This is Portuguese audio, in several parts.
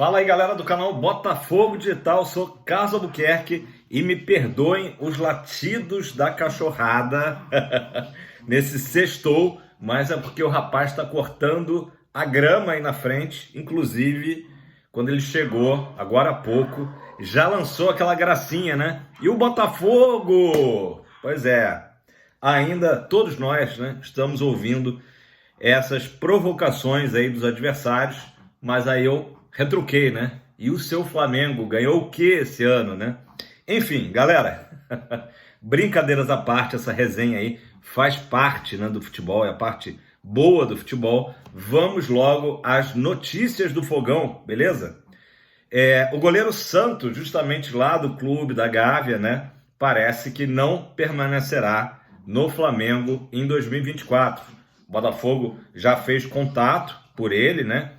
Fala aí, galera do canal Botafogo Digital, sou Carlos Albuquerque e me perdoem os latidos da cachorrada nesse sextou, mas é porque o rapaz está cortando a grama aí na frente. Inclusive, quando ele chegou, agora há pouco, já lançou aquela gracinha, né? E o Botafogo? Pois é, ainda todos nós, né, estamos ouvindo essas provocações aí dos adversários, mas aí eu retruquei, né? E o seu Flamengo ganhou o que esse ano, né? Enfim, galera, brincadeiras à parte, essa resenha aí faz parte, né, do futebol, é a parte boa do futebol. Vamos logo às notícias do Fogão, beleza? O goleiro Santos, justamente lá do clube da Gávea, né, parece que não permanecerá no Flamengo em 2024. O Botafogo já fez contato por ele, né?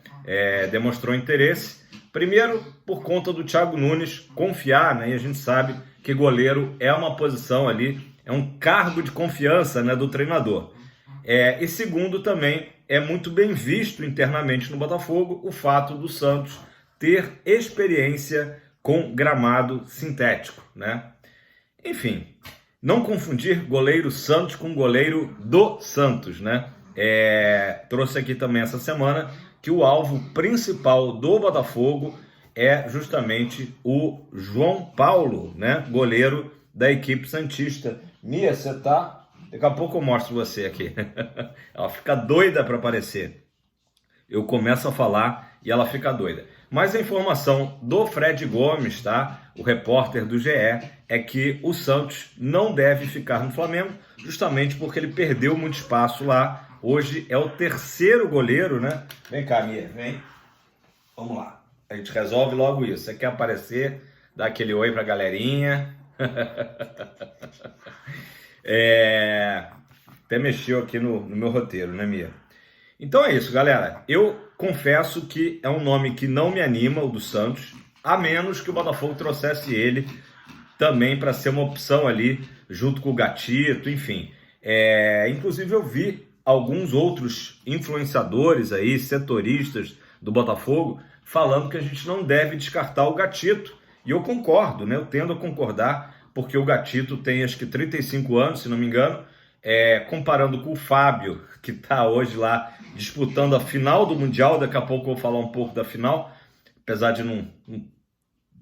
Demonstrou interesse. Primeiro, por conta do Thiago Nunes confiar, né? E a gente sabe que goleiro é uma posição ali, é um cargo de confiança, né, do treinador. E segundo, também é muito bem visto internamente no Botafogo o fato do Santos ter experiência com gramado sintético, né? Enfim, não confundir goleiro Santos com goleiro do Santos, né? Trouxe aqui também essa semana que o alvo principal do Botafogo é justamente o João Paulo, né? Goleiro da equipe santista. Mia, você tá? Daqui a pouco eu mostro você aqui. Ela fica doida para aparecer. Eu começo a falar e ela fica doida. Mas a informação do Fred Gomes, tá? O repórter do GE, é que o Santos não deve ficar no Flamengo, justamente porque ele perdeu muito espaço lá. Hoje é o terceiro goleiro, né? Vem cá, Mia, vem. Vamos lá. A gente resolve logo isso. Você quer aparecer? Dá aquele oi pra galerinha. Até mexeu aqui no meu roteiro, né, Mia? Então é isso, galera. Eu confesso que é um nome que não me anima, o do Santos, a menos que o Botafogo trouxesse ele também para ser uma opção ali, junto com o Gatito, enfim. Inclusive eu vi alguns outros influenciadores aí, setoristas do Botafogo, falando que a gente não deve descartar o Gatito. E eu concordo, né? Eu tendo a concordar, porque o Gatito tem acho que 35 anos, se não me engano, comparando com o Fábio, que está hoje lá disputando a final do Mundial. Daqui a pouco eu vou falar um pouco da final, apesar de não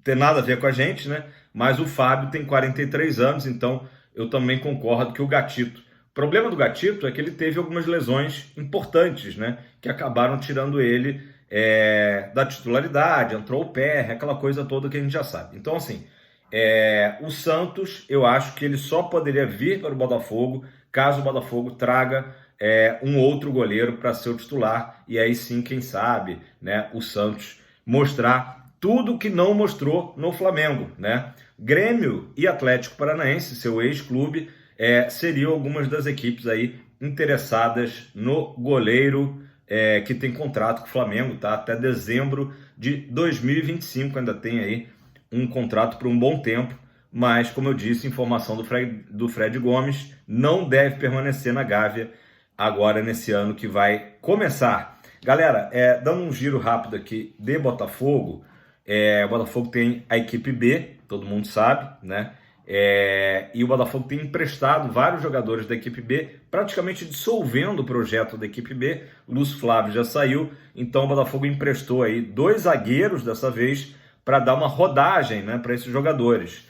ter nada a ver com a gente, né? Mas o Fábio tem 43 anos, então eu também concordo que o Gatito... O problema do Gatito é que ele teve algumas lesões importantes, né? Que acabaram tirando ele da titularidade, entrou o pé, aquela coisa toda que a gente já sabe. Então, assim, o Santos, eu acho que ele só poderia vir para o Botafogo caso o Botafogo traga um outro goleiro para ser o titular, e aí sim, quem sabe, né, o Santos mostrar tudo que não mostrou no Flamengo, né? Grêmio e Atlético Paranaense, seu ex-clube, seriam algumas das equipes aí interessadas no goleiro que tem contrato com o Flamengo, tá? Até dezembro de 2025, ainda tem aí um contrato por um bom tempo, mas, como eu disse, informação do Fred Gomes, não deve permanecer na Gávea agora nesse ano que vai começar. Galera, dando um giro rápido aqui de Botafogo, o Botafogo tem a equipe B, todo mundo sabe, né? E o Botafogo tem emprestado vários jogadores da equipe B, praticamente dissolvendo o projeto da equipe B. O Lúcio Flávio já saiu, então o Botafogo emprestou aí 2 zagueiros dessa vez para dar uma rodagem, né, para esses jogadores.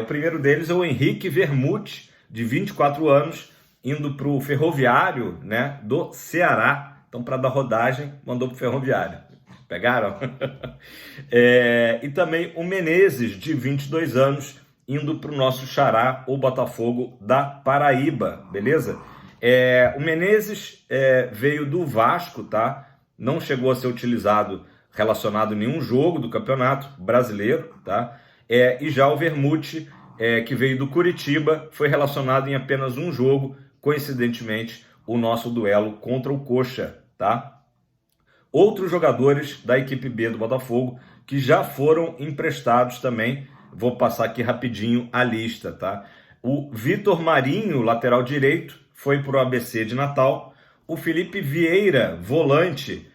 O primeiro deles é o Henrique Vermute, de 24 anos, indo para o Ferroviário, né, do Ceará. Então, para dar rodagem, mandou para o Ferroviário. Pegaram? E também o Menezes, de 22 anos, indo para o nosso xará, o Botafogo da Paraíba, beleza? O Menezes veio do Vasco, tá? Não chegou a ser utilizado relacionado a nenhum jogo do Campeonato Brasileiro, tá? E já o Vermute, que veio do Curitiba, foi relacionado em apenas um jogo, coincidentemente, o nosso duelo contra o Coxa, tá? Outros jogadores da equipe B do Botafogo que já foram emprestados também, vou passar aqui rapidinho a lista, tá? O Vitor Marinho, lateral direito, foi para o ABC de Natal. O Felipe Vieira, volante,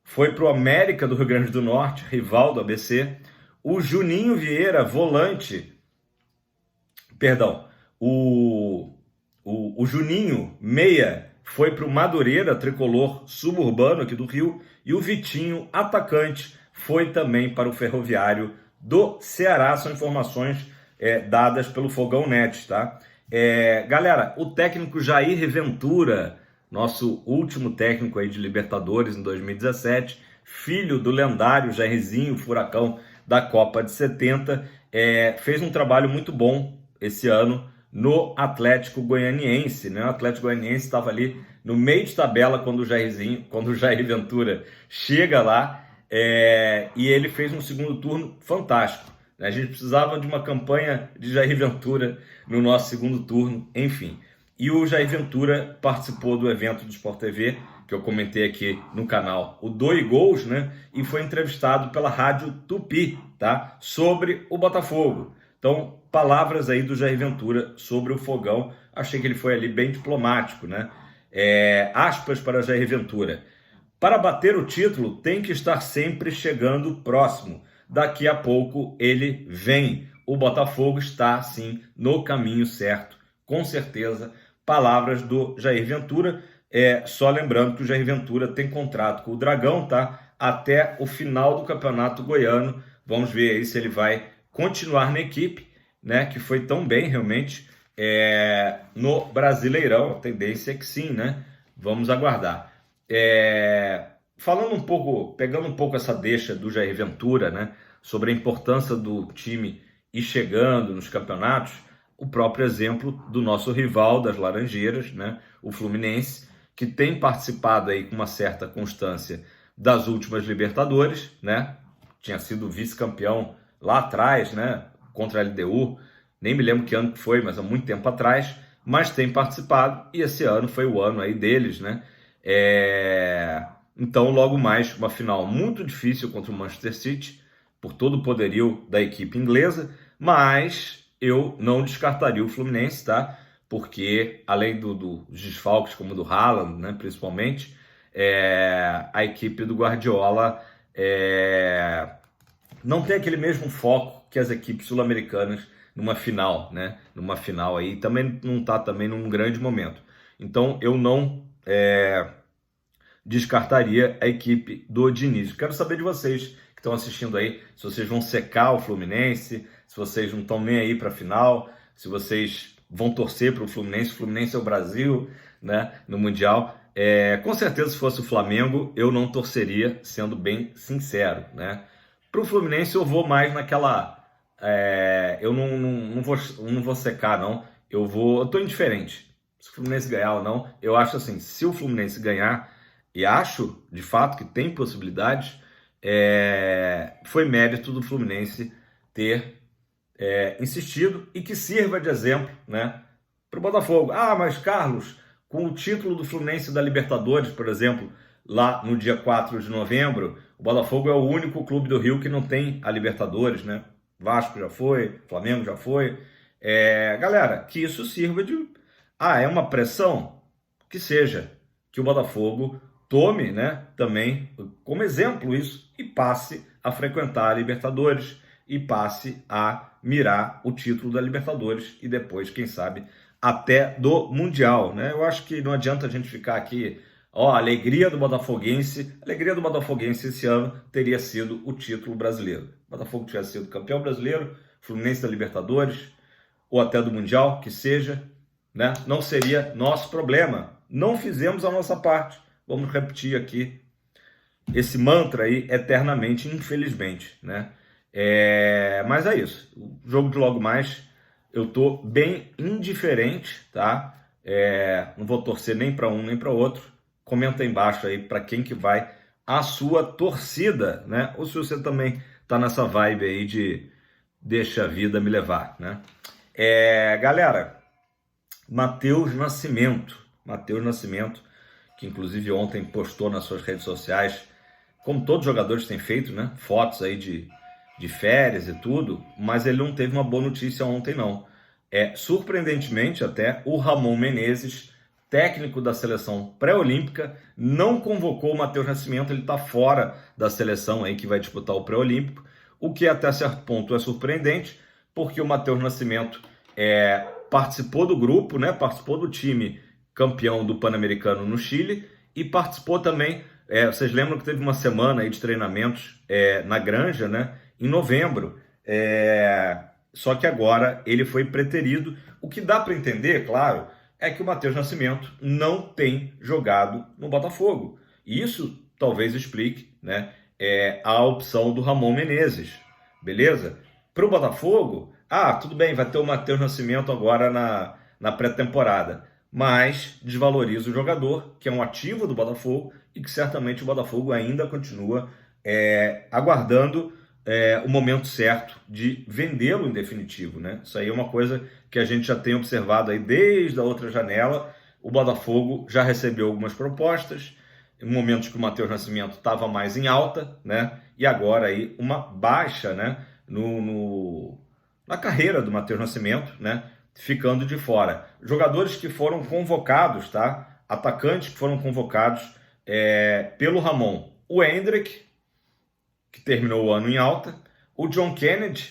foi para o América do Rio Grande do Norte, rival do ABC. O Juninho Vieira, volante, perdão, o Juninho, meia, foi para o Madureira, tricolor suburbano aqui do Rio, e o Vitinho, atacante, foi também para o Ferroviário do Ceará. São informações dadas pelo Fogão Net, tá? Galera, o técnico Jair Ventura, nosso último técnico aí de Libertadores em 2017, filho do lendário Jairzinho Furacão da Copa de 70, fez um trabalho muito bom esse ano no Atlético Goianiense, né? O Atlético Goianiense estava ali no meio de tabela quando o Jair Ventura chega lá, e ele fez um segundo turno fantástico. A gente precisava de uma campanha de Jair Ventura no nosso segundo turno, enfim. E o Jair Ventura participou do evento do Sport TV, que eu comentei aqui no canal, o Dois Gols, né? E foi entrevistado pela Rádio Tupi, tá? Sobre o Botafogo. Então, palavras aí do Jair Ventura sobre o Fogão. Achei que ele foi ali bem diplomático, né? Aspas para Jair Ventura. Para bater o título, tem que estar sempre chegando próximo. Daqui a pouco ele vem. O Botafogo está, sim, no caminho certo, com certeza. Palavras do Jair Ventura. Só lembrando que o Jair Ventura tem contrato com o Dragão, tá? Até o final do Campeonato Goiano. Vamos ver aí se ele vai continuar na equipe, né? Que foi tão bem, realmente, no Brasileirão. A tendência é que sim, né? Vamos aguardar. Falando um pouco, pegando um pouco essa deixa do Jair Ventura, né? Sobre a importância do time ir chegando nos campeonatos, o próprio exemplo do nosso rival das Laranjeiras, né? O Fluminense, que tem participado aí com uma certa constância das últimas Libertadores, né? Tinha sido vice-campeão lá atrás, né? Contra a LDU, nem me lembro que ano que foi, mas há muito tempo atrás, mas tem participado, e esse ano foi o ano aí deles, né? Então, logo mais, uma final muito difícil contra o Manchester City, por todo o poderio da equipe inglesa, mas eu não descartaria o Fluminense, tá? Porque, além dos desfalques, como o do Haaland, né, principalmente, a equipe do Guardiola não tem aquele mesmo foco que as equipes sul-americanas numa final, né? Numa final aí, também não está também num grande momento. Então, eu não descartaria a equipe do Diniz. Quero saber de vocês que estão assistindo aí, se vocês vão secar o Fluminense, se vocês não estão nem aí para a final, se vocês vão torcer para o Fluminense é o Brasil, né, no Mundial. Com certeza, se fosse o Flamengo, eu não torceria, sendo bem sincero, né. Para o Fluminense eu vou mais naquela... eu não vou secar, não. Eu tô indiferente. Se o Fluminense ganhar ou não, eu acho assim, se o Fluminense ganhar, e acho, de fato, que tem possibilidades, foi mérito do Fluminense ter insistido e que sirva de exemplo, né, para o Botafogo. Ah, mas Carlos, com o título do Fluminense da Libertadores, por exemplo, lá no dia 4 de novembro, o Botafogo é o único clube do Rio que não tem a Libertadores, né? Vasco já foi, Flamengo já foi. Galera, que isso sirva de... é uma pressão? Que seja. Que o Botafogo tome, né, também como exemplo isso e passe a frequentar a Libertadores e passe a mirar o título da Libertadores e depois, quem sabe, até do Mundial, né? Eu acho que não adianta a gente ficar aqui, a alegria do Botafoguense. A alegria do Botafoguense esse ano teria sido o título brasileiro. O Botafogo tivesse sido campeão brasileiro, Fluminense da Libertadores ou até do Mundial, que seja, né? Não seria nosso problema. Não fizemos a nossa parte. Vamos repetir aqui esse mantra aí eternamente, infelizmente, né? Mas é isso. O jogo de logo mais, eu tô bem indiferente, tá? Não vou torcer nem para um nem para outro. Comenta aí embaixo aí para quem que vai a sua torcida, né? Ou se você também tá nessa vibe aí de deixa a vida me levar, né? Galera, Matheus Nascimento, que inclusive ontem postou nas suas redes sociais, como todos os jogadores têm feito, né? Fotos aí de férias e tudo, mas ele não teve uma boa notícia ontem, não. Surpreendentemente até, o Ramon Menezes técnico da seleção pré-olímpica, não convocou o Matheus Nascimento, ele está fora da seleção aí que vai disputar o pré-olímpico, o que até certo ponto é surpreendente, porque o Matheus Nascimento participou do grupo, né? Participou do time campeão do Pan-Americano no Chile e participou também, vocês lembram que teve uma semana aí de treinamentos na Granja, né? Em novembro, só que agora ele foi preterido. O que dá para entender, claro, é que o Matheus Nascimento não tem jogado no Botafogo. E isso talvez explique, né, a opção do Ramon Menezes, beleza? Para o Botafogo, tudo bem, vai ter o Matheus Nascimento agora na pré-temporada, mas desvaloriza o jogador, que é um ativo do Botafogo, e que certamente o Botafogo ainda continua aguardando o momento certo de vendê-lo em definitivo, né? Isso aí é uma coisa que a gente já tem observado aí desde a outra janela. O Botafogo já recebeu algumas propostas, em momentos que o Matheus Nascimento estava mais em alta, né? E agora aí uma baixa, né? Na carreira do Matheus Nascimento, né? Ficando de fora. Jogadores que foram convocados, tá? Atacantes que foram convocados pelo Ramon. O Hendrick, que terminou o ano em alta. O John Kennedy,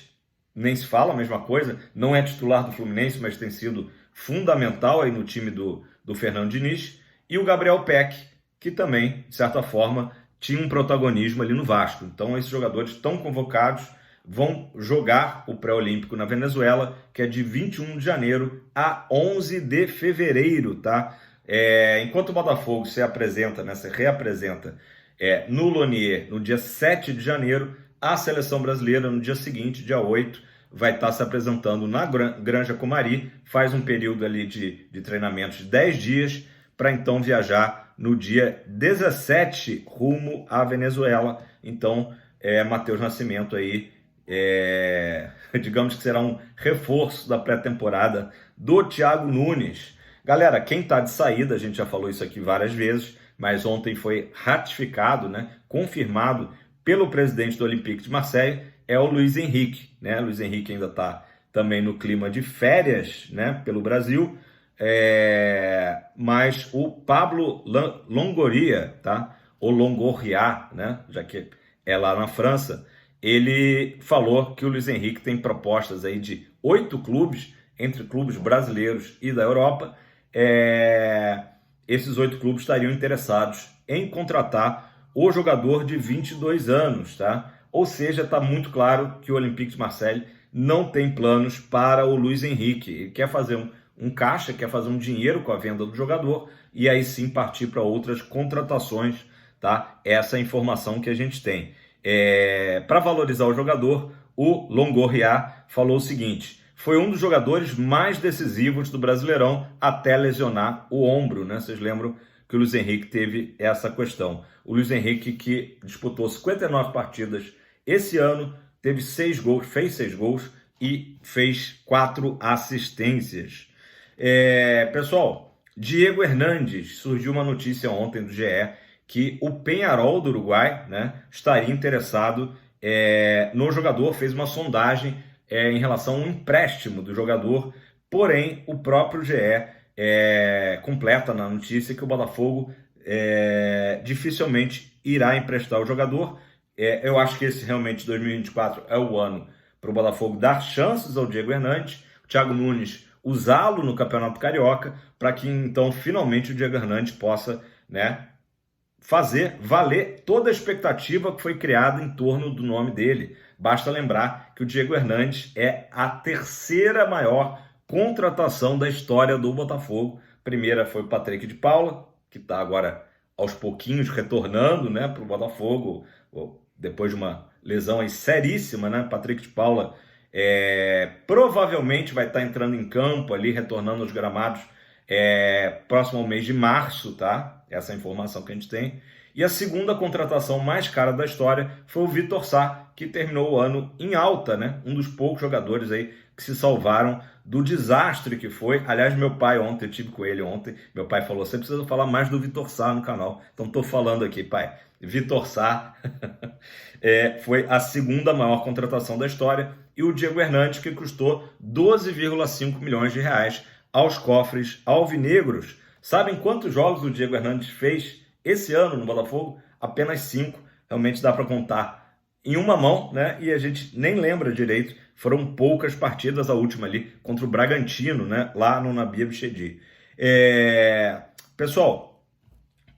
nem se fala, a mesma coisa, não é titular do Fluminense, mas tem sido fundamental aí no time do Fernando Diniz. E o Gabriel Peck, que também, de certa forma, tinha um protagonismo ali no Vasco. Então, esses jogadores estão convocados, vão jogar o pré-olímpico na Venezuela, que é de 21 de janeiro a 11 de fevereiro, tá? Enquanto o Botafogo se reapresenta no Lonier no dia 7 de janeiro, a seleção brasileira no dia seguinte, dia 8, vai estar se apresentando na Granja Comari, faz um período ali de treinamentos de 10 dias, para então viajar no dia 17 rumo à Venezuela. Então, Matheus Nascimento aí, digamos que será um reforço da pré-temporada do Thiago Nunes. Galera, quem está de saída, a gente já falou isso aqui várias vezes, mas ontem foi ratificado, né, confirmado pelo presidente do Olympique de Marseille, é o Luiz Henrique, né? Luiz Henrique ainda está também no clima de férias, né, pelo Brasil, mas o Pablo Longoria, tá? Ou Longoria, né, já que é lá na França, ele falou que o Luiz Henrique tem propostas aí de 8 clubes, entre clubes brasileiros e da Europa. Esses 8 clubes estariam interessados em contratar o jogador de 22 anos, tá? Ou seja, está muito claro que o Olympique de Marseille não tem planos para o Luiz Henrique. Ele quer fazer um caixa, quer fazer um dinheiro com a venda do jogador e aí sim partir para outras contratações, tá? Essa é a informação que a gente tem. Para valorizar o jogador, o Longoria falou o seguinte: foi um dos jogadores mais decisivos do Brasileirão até lesionar o ombro, né? Vocês lembram que o Luiz Henrique teve essa questão. O Luiz Henrique, que disputou 59 partidas esse ano, fez 6 gols e fez 4 assistências. Pessoal, Diego Hernandes, surgiu uma notícia ontem do GE que o Peñarol do Uruguai, né, estaria interessado no jogador, fez uma sondagem em relação ao empréstimo do jogador, porém o próprio GE completa na notícia que o Botafogo dificilmente irá emprestar o jogador. Eu acho que esse realmente 2024 é o ano para o Botafogo dar chances ao Diego Hernandes, o Thiago Nunes usá-lo no Campeonato Carioca, para que então finalmente o Diego Hernandes possa, né, fazer valer toda a expectativa que foi criada em torno do nome dele. Basta lembrar que o Diego Hernandes é a terceira maior contratação da história do Botafogo. Primeira foi o Patrick de Paula, que está agora aos pouquinhos retornando, né, para o Botafogo, depois de uma lesão aí seríssima, né? Patrick de Paula provavelmente vai estar entrando em campo ali, retornando aos gramados próximo ao mês de março, tá? Essa é a informação que a gente tem. E a segunda contratação mais cara da história foi o Vitor Sá, que terminou o ano em alta, né? Um dos poucos jogadores aí que se salvaram do desastre que foi. Aliás, meu pai ontem, eu estive com ele ontem, meu pai falou: você precisa falar mais do Vitor Sá no canal. Então estou falando aqui, pai. Vitor Sá foi a segunda maior contratação da história, e o Diego Hernandes, que custou 12,5 milhões de reais aos cofres alvinegros. Sabem quantos jogos o Diego Hernandes fez esse ano no Botafogo? Apenas 5. Realmente dá para contar em uma mão, né? E a gente nem lembra direito. Foram poucas partidas, a última ali contra o Bragantino, né? Lá no Nabi Abichedi. Pessoal,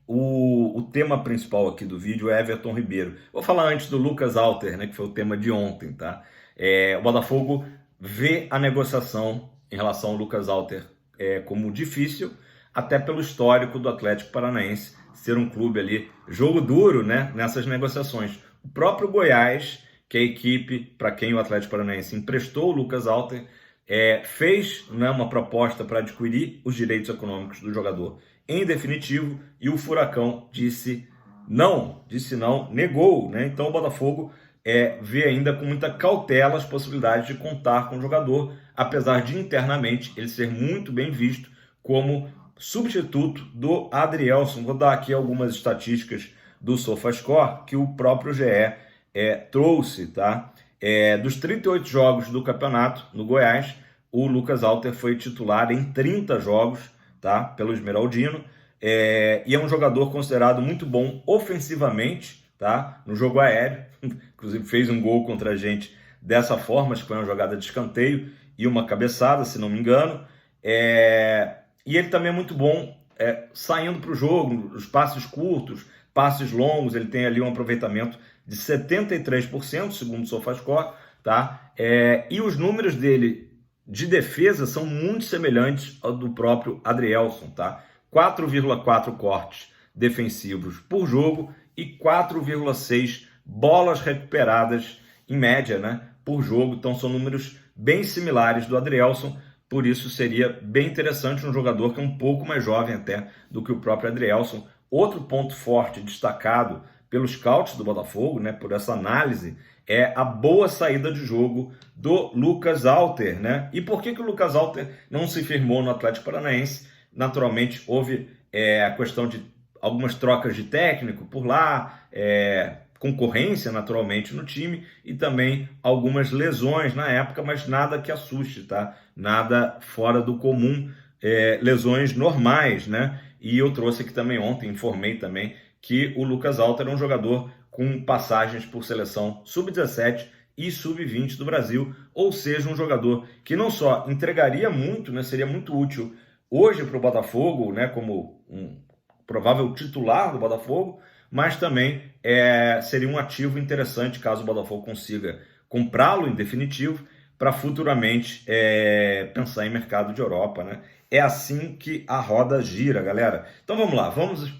o tema principal aqui do vídeo é Everton Ribeiro. Vou falar antes do Lucas Alter, né? Que foi o tema de ontem, tá? O Botafogo vê a negociação em relação ao Lucas Alter como difícil, até pelo histórico do Atlético Paranaense ser um clube ali, jogo duro, né, nessas negociações. O próprio Goiás, que é a equipe para quem o Atlético Paranaense emprestou o Lucas Alter, fez, né, uma proposta para adquirir os direitos econômicos do jogador em definitivo, e o Furacão disse não, negou, né? Então o Botafogo vê ainda com muita cautela as possibilidades de contar com o jogador, apesar de internamente ele ser muito bem visto como substituto do Adrielson. Vou dar aqui algumas estatísticas do SofaScore que o próprio GE trouxe, tá? Dos 38 jogos do campeonato no Goiás, o Lucas Alter foi titular em 30 jogos, tá? Pelo Esmeraldino, e é um jogador considerado muito bom ofensivamente, tá? No jogo aéreo, inclusive fez um gol contra a gente dessa forma, acho que foi uma jogada de escanteio e uma cabeçada, se não me engano. E ele também é muito bom saindo para o jogo, os passes curtos, passes longos, ele tem ali um aproveitamento de 73%, segundo o SofaScore, tá? E os números dele de defesa são muito semelhantes ao do próprio Adrielson, tá? 4,4 cortes defensivos por jogo e 4,6 bolas recuperadas em média, né, por jogo. Então são números bem similares do Adrielson. Por isso seria bem interessante um jogador que é um pouco mais jovem até do que o próprio Adrielson. Outro ponto forte destacado pelos scouts do Botafogo, né, por essa análise, é a boa saída de jogo do Lucas Alter, né? E por que o Lucas Alter não se firmou no Atlético Paranaense? Naturalmente houve a questão de algumas trocas de técnico por lá, concorrência naturalmente no time e também algumas lesões na época, mas nada que assuste, tá? Nada fora do comum, lesões normais, né? E eu trouxe aqui também ontem, informei também que o Lucas Alter é um jogador com passagens por seleção sub-17 e sub-20 do Brasil, ou seja, um jogador que não só entregaria muito, né, seria muito útil hoje para o Botafogo, né, como um provável titular do Botafogo, mas também seria um ativo interessante caso o Botafogo consiga comprá-lo em definitivo para futuramente pensar em mercado de Europa, né? É assim que a roda gira, galera. Então vamos lá, vamos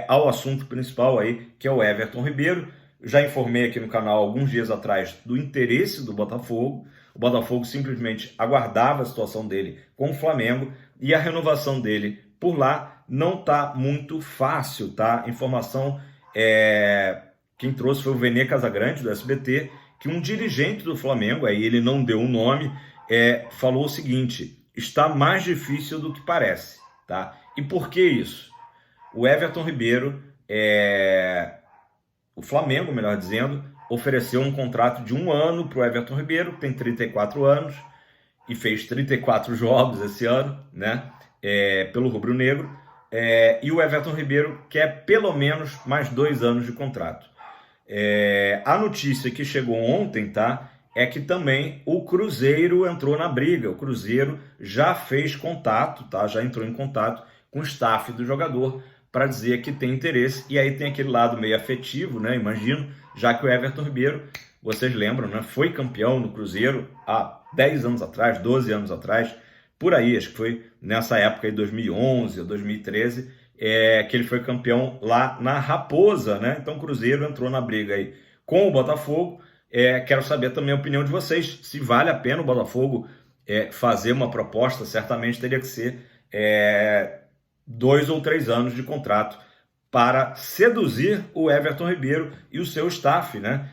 ao assunto principal aí, que é o Everton Ribeiro. Já informei aqui no canal alguns dias atrás do interesse do Botafogo. O Botafogo simplesmente aguardava a situação dele com o Flamengo e a renovação dele por lá não tá muito fácil, tá? Informação, quem trouxe foi o Vene Casagrande, do SBT, que um dirigente do Flamengo, aí ele não deu o nome, falou o seguinte: está mais difícil do que parece, tá? E por que isso? O Everton Ribeiro, o Flamengo, melhor dizendo, ofereceu um contrato de 1 ano para o Everton Ribeiro, que tem 34 anos e fez 34 jogos esse ano, né? Pelo rubro-negro, e o Everton Ribeiro quer pelo menos mais 2 anos de contrato. A notícia que chegou ontem, tá, é que também o Cruzeiro entrou na briga. O Cruzeiro já fez contato, tá, já entrou em contato com o staff do jogador para dizer que tem interesse. E aí tem aquele lado meio afetivo, né, imagino, já que o Everton Ribeiro, vocês lembram, né, foi campeão no Cruzeiro há 10 anos atrás, 12 anos atrás, por aí, acho que foi nessa época, em 2011 ou 2013, que ele foi campeão lá na Raposa, né? Então o Cruzeiro entrou na briga aí com o Botafogo. Quero saber também a opinião de vocês, se vale a pena o Botafogo fazer uma proposta. Certamente teria que ser 2 ou 3 anos de contrato para seduzir o Everton Ribeiro e o seu staff, né?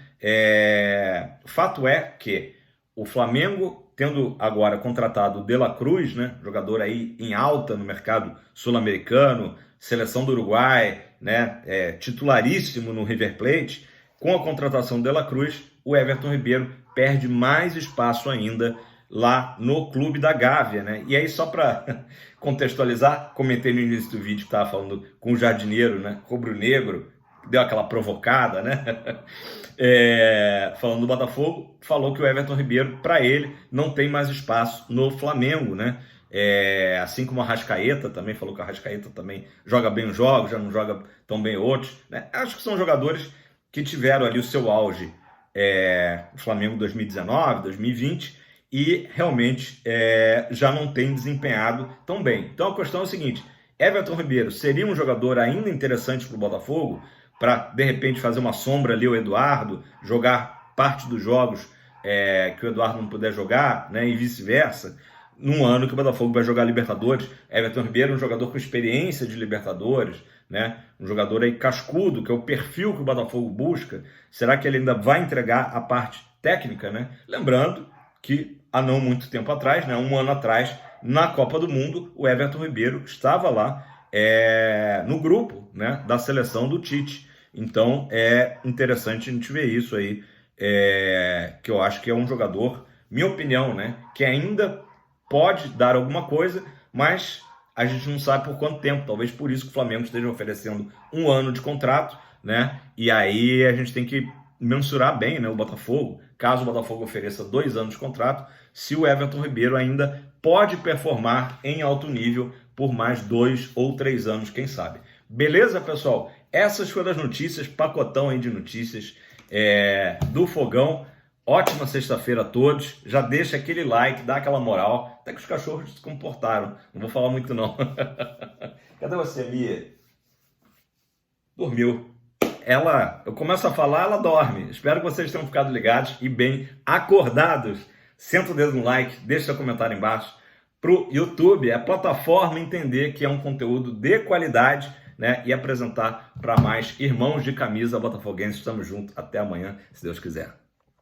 Fato é que o Flamengo, tendo agora contratado o De La Cruz, né, jogador aí em alta no mercado sul-americano, seleção do Uruguai, né, titularíssimo no River Plate, com a contratação do De La Cruz, o Everton Ribeiro perde mais espaço ainda lá no Clube da Gávea, né? E aí, só para contextualizar, comentei no início do vídeo que estava falando com o jardineiro, né? Rubro-negro, deu aquela provocada, né? Falando do Botafogo, falou que o Everton Ribeiro, para ele, não tem mais espaço no Flamengo, né? Assim como a Arrascaeta também falou que a Arrascaeta também joga bem os jogos, já não joga tão bem outros, né? Acho que são jogadores que tiveram ali o seu auge no Flamengo 2019, 2020 e realmente já não tem desempenhado tão bem. Então a questão é o seguinte: Everton Ribeiro seria um jogador ainda interessante para o Botafogo, para de repente fazer uma sombra ali ao Eduardo, jogar parte dos jogos que o Eduardo não puder jogar, né, e vice-versa, num ano que o Botafogo vai jogar Libertadores. Everton Ribeiro é um jogador com experiência de Libertadores, né, um jogador aí cascudo, que é o perfil que o Botafogo busca. Será que ele ainda vai entregar a parte técnica, né? Lembrando que há não muito tempo atrás, né, um ano atrás, na Copa do Mundo, o Everton Ribeiro estava lá no grupo, né, da seleção do Tite. Então é interessante a gente ver isso aí, que eu acho que é um jogador, minha opinião, né, que ainda pode dar alguma coisa, mas a gente não sabe por quanto tempo. Talvez por isso que o Flamengo esteja oferecendo um ano de contrato, né? E aí a gente tem que mensurar bem, né, o Botafogo, caso o Botafogo ofereça 2 anos de contrato, se o Everton Ribeiro ainda pode performar em alto nível por mais 2 ou 3 anos, quem sabe. Beleza, pessoal? Essas foram as notícias, pacotão aí de notícias do Fogão. Ótima sexta-feira a todos. Já deixa aquele like, dá aquela moral. Até que os cachorros se comportaram. Não vou falar muito, não. Cadê você, Mia? Dormiu. Eu começo a falar, ela dorme. Espero que vocês tenham ficado ligados e bem acordados. Senta o dedo no like, deixa seu comentário embaixo. Pro YouTube, a plataforma entender que é um conteúdo de qualidade, né, e apresentar para mais irmãos de camisa botafoguenses. Estamos juntos. Até amanhã, se Deus quiser.